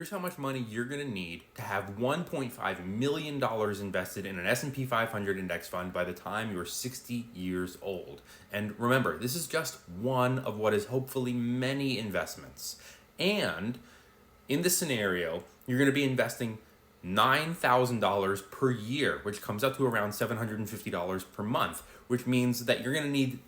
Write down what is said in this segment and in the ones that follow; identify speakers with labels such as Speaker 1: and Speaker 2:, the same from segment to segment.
Speaker 1: Here's how much money you're going to need to have $1.5 million invested in an S&P 500 index fund by the time you're 60 years old. And remember, this is just one of what is hopefully many investments. And in this scenario, you're going to be investing $9,000 per year, which comes up to around $750 per month, which means that you're going to need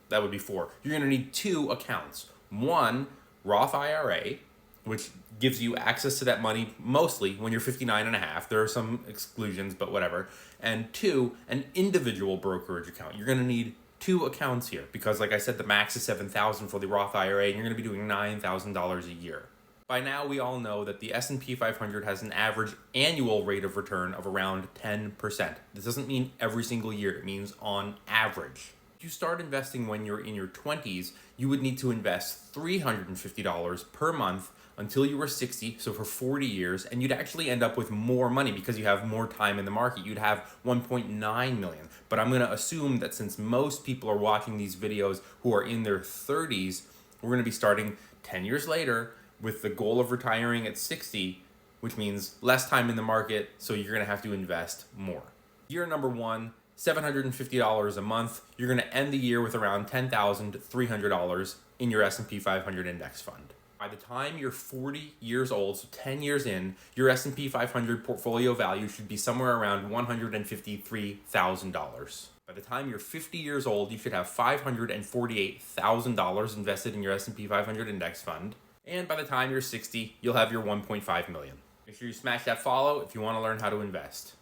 Speaker 1: that would be four. You're going to need two accounts. One, Roth IRA, which gives you access to that money mostly when you're 59 and a half. There are some exclusions, but whatever. And two, an individual brokerage account. You're going to need two accounts here because, like I said, the max is $7,000 for the Roth IRA, and you're going to be doing $9,000 a year. By now, we all know that the S&P 500 has an average annual rate of return of around 10%. This doesn't mean every single year. It means on average. If you start investing when you're in your 20s, you would need to invest $350 per month until you were 60, so for 40 years, and you'd actually end up with more money because you have more time in the market. You'd have 1.9 million. But I'm going to assume that since most people are watching these videos who are in their 30s, we're going to be starting 10 years later with the goal of retiring at 60, which means less time in the market, so you're going to have to invest more. Year number one, $750 a month. You're going to end the year with around $10,300 in your S&P 500 index fund. By the time you're 40 years old, so 10 years in, your S&P 500 portfolio value should be somewhere around $153,000. By the time you're 50 years old, you should have $548,000 invested in your S&P 500 index fund. And by the time you're 60, you'll have your $1.5 million. Make sure you smash that follow if you want to learn how to invest.